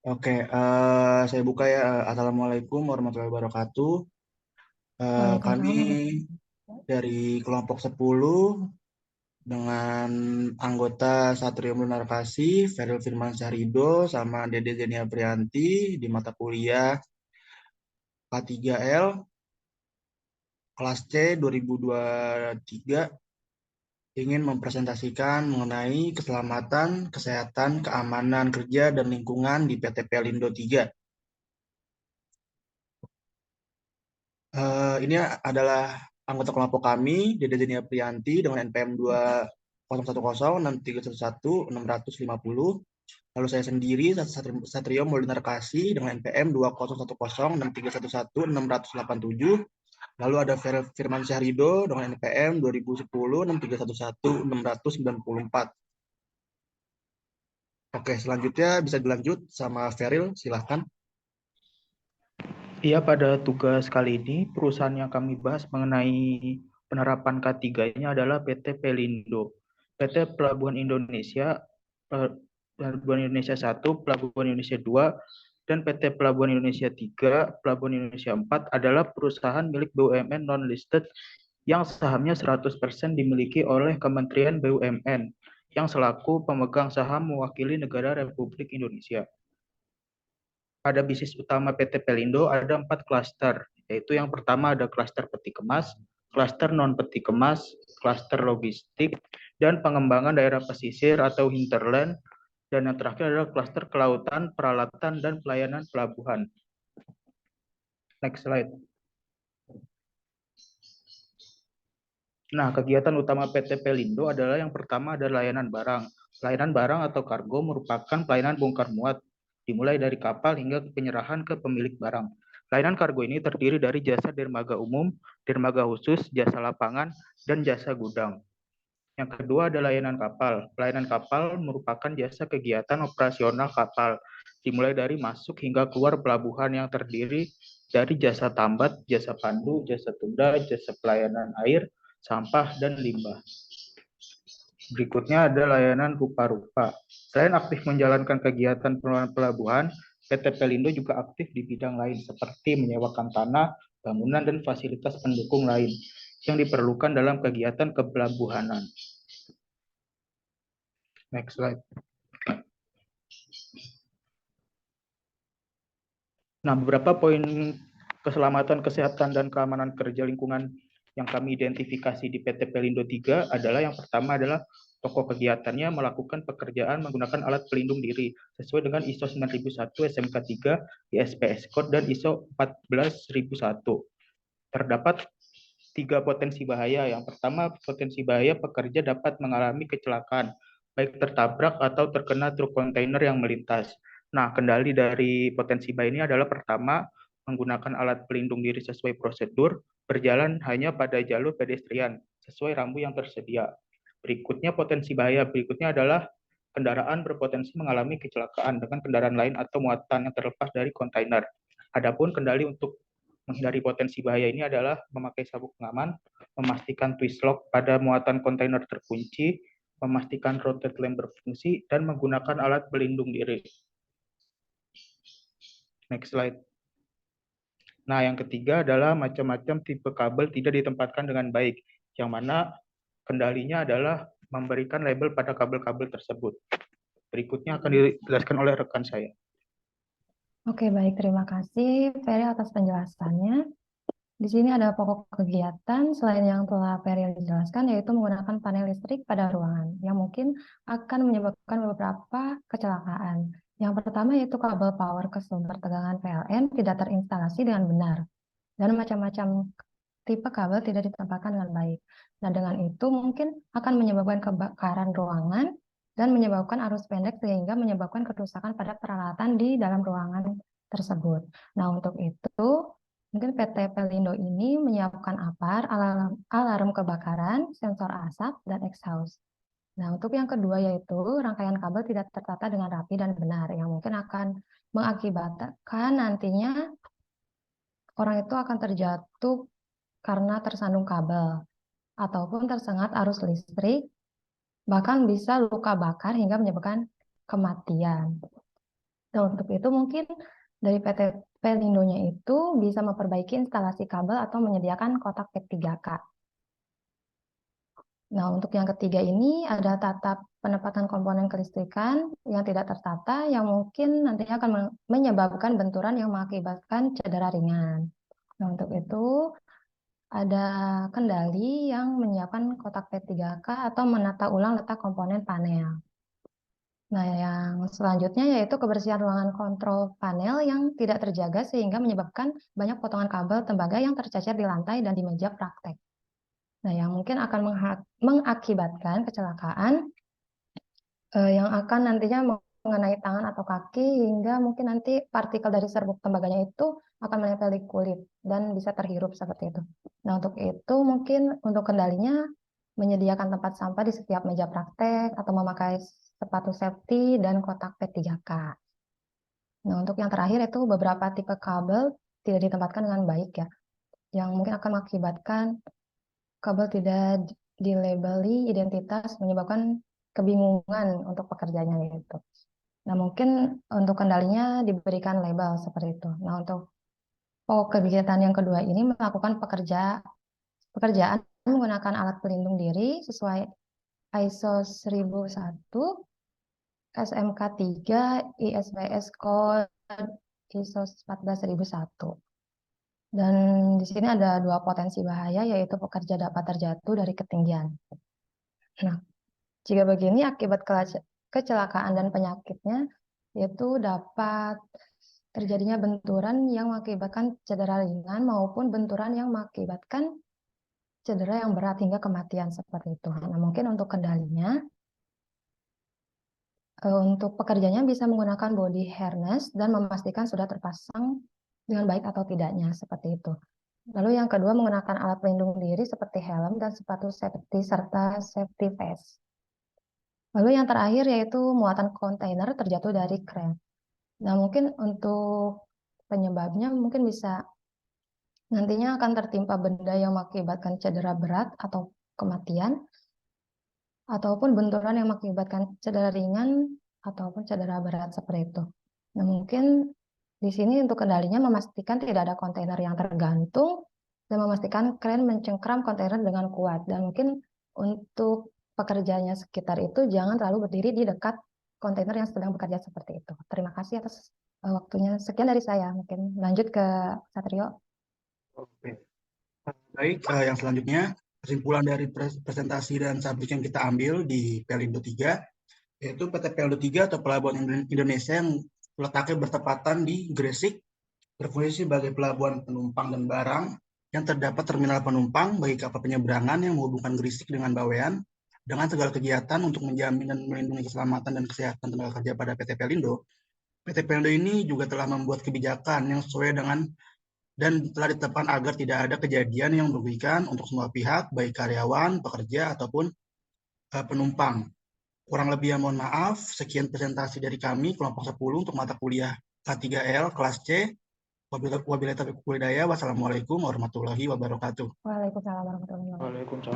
Oke, saya buka ya. Assalamualaikum warahmatullahi wabarakatuh. Kami Waalaikumsalam warahmatullahi wabarakatuh. dari kelompok 10 dengan anggota Satrio Narkasi, Feril Firman Syahrido, sama Dede Zenia Prianti di mata kuliah K3L kelas C 2023 ingin mempresentasikan mengenai keselamatan, kesehatan, keamanan kerja, dan lingkungan di PT Pelindo 3. Ini adalah anggota kelompok kami, Dede Zenia Prianti dengan NPM 20106311 Lalu saya sendiri, Satrio Molinar Kasih dengan NPM 20106311 Lalu ada Firman Syahrido dengan NPM 20106311 Oke, selanjutnya bisa dilanjut sama Feril, silahkan. Iya, pada tugas kali ini, perusahaan yang kami bahas mengenai penerapan K3-nya adalah PT Pelindo. PT Pelabuhan Indonesia, Pelabuhan Indonesia 1, Pelabuhan Indonesia 2, dan PT Pelabuhan Indonesia 3, Pelabuhan Indonesia 4 adalah perusahaan milik BUMN non-listed yang sahamnya 100% dimiliki oleh Kementerian BUMN yang selaku pemegang saham mewakili negara Republik Indonesia. Pada bisnis utama PT Pelindo ada 4 klaster, yaitu yang pertama ada klaster peti kemas, klaster non peti kemas, klaster logistik, dan pengembangan daerah pesisir atau hinterland, dan yang terakhir adalah klaster kelautan, peralatan, dan pelayanan pelabuhan. Next slide. Nah, kegiatan utama PT Pelindo adalah yang pertama ada layanan barang. Layanan barang atau kargo merupakan pelayanan bongkar muat, dimulai dari kapal hingga penyerahan ke pemilik barang. Layanan kargo ini terdiri dari jasa dermaga umum, dermaga khusus, jasa lapangan, dan jasa gudang. Yang kedua ada layanan kapal. Layanan kapal merupakan jasa kegiatan operasional kapal, dimulai dari masuk hingga keluar pelabuhan yang terdiri dari jasa tambat, jasa pandu, jasa tunda, jasa pelayanan air, sampah, dan limbah. Berikutnya ada layanan rupa-rupa. Selain aktif menjalankan kegiatan pengelolaan pelabuhan, PT Pelindo juga aktif di bidang lain seperti menyewakan tanah, bangunan, dan fasilitas pendukung lain yang diperlukan dalam kegiatan kepelabuhanan. Next slide. Nah, beberapa poin keselamatan, kesehatan, dan keamanan kerja lingkungan yang kami identifikasi di PT Pelindo 3 adalah yang pertama adalah pokok kegiatannya melakukan pekerjaan menggunakan alat pelindung diri sesuai dengan ISO 9001 SMK 3, ISPS Code, dan ISO 14001. Terdapat 3 potensi bahaya. Yang pertama, potensi bahaya pekerja dapat mengalami kecelakaan, baik tertabrak atau terkena truk kontainer yang melintas. Nah, kendali dari potensi bahaya ini adalah pertama, menggunakan alat pelindung diri sesuai prosedur, berjalan hanya pada jalur pedestrian, sesuai rambu yang tersedia. Berikutnya, potensi bahaya berikutnya adalah kendaraan berpotensi mengalami kecelakaan dengan kendaraan lain atau muatan yang terlepas dari kontainer. Adapun kendali untuk menghindari potensi bahaya ini adalah memakai sabuk pengaman, memastikan twist lock pada muatan kontainer terkunci, memastikan rotate lamp berfungsi, dan menggunakan alat pelindung diri. Next slide. Nah, yang ketiga adalah macam-macam tipe kabel tidak ditempatkan dengan baik, yang mana kendalinya adalah memberikan label pada kabel-kabel tersebut. Berikutnya akan dijelaskan oleh rekan saya. Oke, baik. Terima kasih, Ferry, atas penjelasannya. Di sini ada pokok kegiatan selain yang telah Ferry jelaskan, yaitu menggunakan panel listrik pada ruangan, yang mungkin akan menyebabkan beberapa kecelakaan. Yang pertama yaitu kabel power ke sumber tegangan PLN tidak terinstalasi dengan benar, dan macam-macam tipe kabel tidak ditempatkan dengan baik. Nah, dengan itu mungkin akan menyebabkan kebakaran ruangan dan menyebabkan arus pendek sehingga menyebabkan kerusakan pada peralatan di dalam ruangan tersebut. Nah, untuk itu mungkin PT Pelindo ini menyiapkan alarm kebakaran, sensor asap, dan exhaust. Nah, untuk yang kedua yaitu rangkaian kabel tidak tertata dengan rapi dan benar, yang mungkin akan mengakibatkan nantinya orang itu akan terjatuh karena tersandung kabel ataupun tersengat arus listrik, bahkan bisa luka bakar hingga menyebabkan kematian. Nah, untuk itu mungkin dari PT Pelindo-nya itu bisa memperbaiki instalasi kabel atau menyediakan kotak P3K. Nah, untuk yang ketiga ini ada tata penempatan komponen kelistrikan yang tidak tertata yang mungkin nantinya akan menyebabkan benturan yang mengakibatkan cedera ringan. Nah, untuk itu ada kendali yang menyiapkan kotak P3K atau menata ulang letak komponen panel. Nah, yang selanjutnya yaitu kebersihan ruangan kontrol panel yang tidak terjaga sehingga menyebabkan banyak potongan kabel tembaga yang tercecer di lantai dan di meja praktek. Nah, yang mungkin akan mengakibatkan kecelakaan yang akan nantinya mengenai tangan atau kaki hingga mungkin nanti partikel dari serbuk tembaganya itu akan menempel di kulit dan bisa terhirup seperti itu. Nah, untuk itu mungkin untuk kendalinya menyediakan tempat sampah di setiap meja praktek atau memakai sepatu safety dan kotak P3K. Nah, untuk yang terakhir itu beberapa tipe kabel tidak ditempatkan dengan baik ya, yang mungkin akan mengakibatkan kabel tidak dilabeli identitas menyebabkan kebingungan untuk pekerjanya itu. Nah, mungkin untuk kendalinya diberikan label seperti itu. Nah, untuk pokok kegiatan yang kedua ini melakukan pekerjaan menggunakan alat pelindung diri sesuai ISO 1001, SMK 3, ISPS Code ISO 14001. Dan di sini ada dua potensi bahaya, yaitu pekerja dapat terjatuh dari ketinggian. Nah, jika begini, akibat kecelakaan dan penyakitnya, yaitu dapat terjadinya benturan yang mengakibatkan cedera ringan maupun benturan yang mengakibatkan cedera yang berat hingga kematian seperti itu. Nah, mungkin untuk kendalinya, untuk pekerjanya bisa menggunakan body harness dan memastikan sudah terpasang dengan baik atau tidaknya, seperti itu. Lalu yang kedua menggunakan alat pelindung diri seperti helm dan sepatu safety serta safety vest. Lalu yang terakhir yaitu muatan kontainer terjatuh dari kren. Nah, mungkin untuk penyebabnya mungkin bisa nantinya akan tertimpa benda yang mengakibatkan cedera berat atau kematian, ataupun benturan yang mengakibatkan cedera ringan ataupun cedera berat seperti itu. Nah, mungkin di sini untuk kendalinya memastikan tidak ada kontainer yang tergantung dan memastikan kren mencengkram kontainer dengan kuat. Dan mungkin untuk pekerjanya sekitar itu jangan terlalu berdiri di dekat kontainer yang sedang bekerja seperti itu. Terima kasih atas waktunya. Sekian dari saya. Mungkin lanjut ke Satrio. Oke. Baik, yang selanjutnya kesimpulan dari presentasi dan subjek yang kita ambil di Pelindo 3, yaitu PT Pelindo 3 atau Pelabuhan Indonesia yang letaknya bertepatan di Gresik, berfungsi sebagai pelabuhan penumpang dan barang yang terdapat terminal penumpang bagi kapal penyeberangan yang menghubungkan Gresik dengan Bawean dengan segala kegiatan untuk menjamin dan melindungi keselamatan dan kesehatan tenaga kerja pada PT Pelindo. PT Pelindo ini juga telah membuat kebijakan yang sesuai dengan dan telah ditetapkan agar tidak ada kejadian yang merugikan untuk semua pihak, baik karyawan, pekerja, ataupun penumpang. Kurang lebih mohon maaf, sekian presentasi dari kami, kelompok 10 untuk mata kuliah K3L, kelas C. Wabillahi taufiq wal hidayah. Wassalamualaikum warahmatullahi wabarakatuh. Waalaikumsalam warahmatullahi wabarakatuh. Waalaikumsalam.